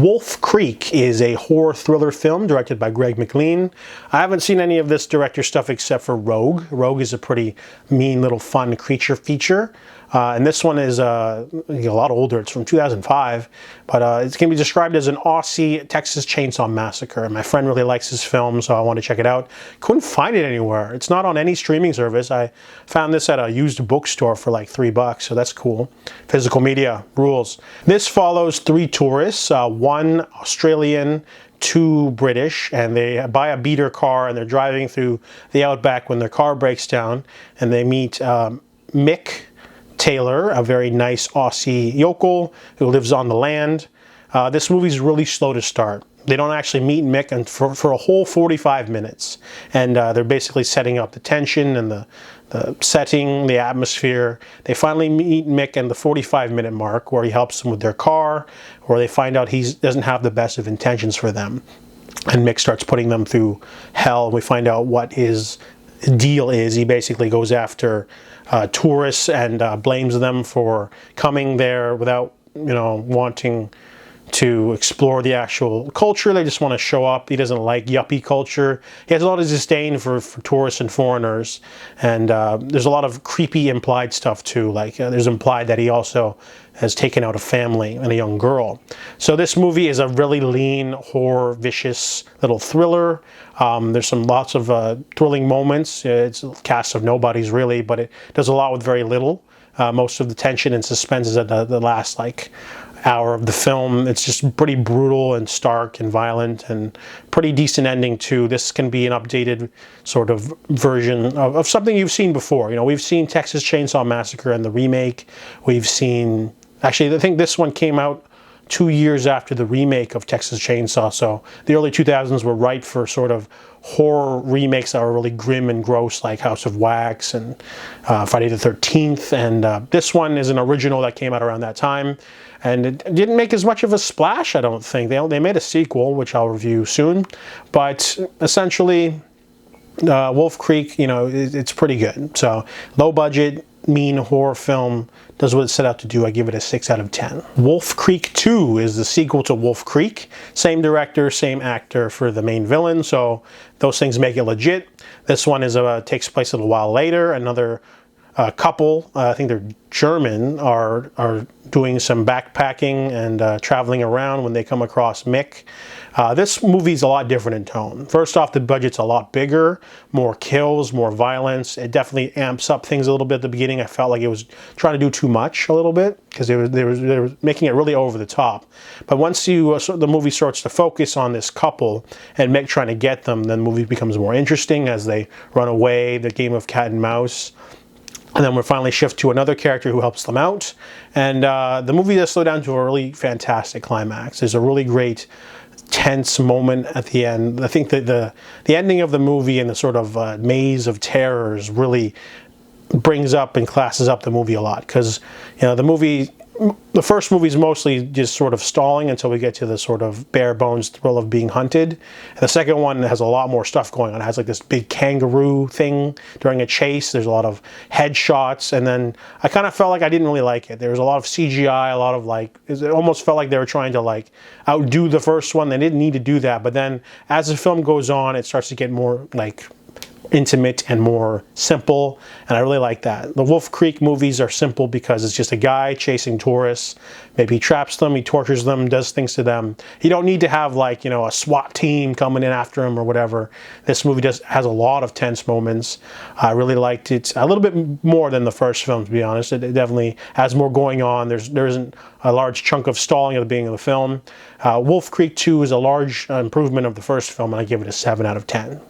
Wolf Creek is a horror thriller film directed by Greg McLean. I haven't seen any of this director stuff except for Rogue. Rogue is a pretty mean little fun creature feature. And this one is a lot older. It's from 2005, but it's going to be described as an Aussie Texas Chainsaw Massacre. And my friend really likes this film, so I want to check it out. Couldn't find it anywhere. It's not on any streaming service. I found this at a used bookstore for like $3, so that's cool. Physical media rules. This follows three tourists, one Australian, two British, and they buy a beater car and they're driving through the outback when their car breaks down, and they meet Mick Taylor, a very nice Aussie yokel who lives on the land. This movie's really slow to start. They don't actually meet Mick for a whole 45 minutes. And they're basically setting up the tension and the setting, the atmosphere. They finally meet Mick in the 45-minute mark where he helps them with their car, where they find out he doesn't have the best of intentions for them. And Mick starts putting them through hell. We find out what his deal is. He basically goes after tourists and blames them for coming there without, wanting to explore the actual culture. They just want to show up. He doesn't like yuppie culture. He has a lot of disdain for tourists and foreigners. And there's a lot of creepy implied stuff too. Like there's implied that he also has taken out a family and a young girl. So this movie is a really lean, horror, vicious little thriller. There's lots of thrilling moments. It's a cast of nobodies really, but it does a lot with very little. Most of the tension and suspense is at the last hour of the film. It's just pretty brutal and stark and violent, and pretty decent ending too. This can be an updated sort of version of something you've seen before. We've seen Texas Chainsaw Massacre and the remake. We've seen, actually I think this one came out 2 years after the remake of Texas Chainsaw, so the early 2000s were ripe for sort of horror remakes that were really grim and gross, like House of Wax and Friday the 13th, and this one is an original that came out around that time, and it didn't make as much of a splash, I don't think. They made a sequel, which I'll review soon, but essentially Wolf Creek, it's pretty good. So low budget, mean horror film, does what it set out to do. I give it a 6 out of 10. Wolf Creek 2 is the sequel to Wolf Creek. Same director, same actor for the main villain, so those things make it legit. This one takes place a little while later. Another couple, I think they're German, are doing some backpacking and traveling around when they come across Mick. This movie's a lot different in tone. First off, the budget's a lot bigger, more kills, more violence. It definitely amps up things a little bit at the beginning. I felt like it was trying to do too much a little bit because they were making it really over the top. But once the movie starts to focus on this couple and Mick trying to get them, then the movie becomes more interesting as they run away, the game of cat and mouse. And then we finally shift to another character who helps them out. And the movie does slow down to a really fantastic climax. There's a really great tense moment at the end. I think that the ending of the movie and the sort of maze of terrors really brings up and classes up the movie a lot. Because the first movie is mostly just sort of stalling until we get to the sort of bare bones thrill of being hunted. And the second one has a lot more stuff going on. It has like this big kangaroo thing during a chase. There's a lot of headshots, and then I kind of felt like I didn't really like it. There was a lot of CGI, a lot of it almost felt like they were trying to outdo the first one. They didn't need to do that, but then as the film goes on, it starts to get more intimate and more simple, and I really like that. The Wolf Creek movies are simple because it's just a guy chasing tourists. Maybe he traps them, he tortures them, does things to them. You don't need to have a SWAT team coming in after him or whatever. This movie has a lot of tense moments. I really liked it a little bit more than the first film, to be honest. It definitely has more going on. There isn't a large chunk of stalling at the beginning of the film. Wolf Creek 2 is a large improvement of the first film, and I give it a 7 out of 10.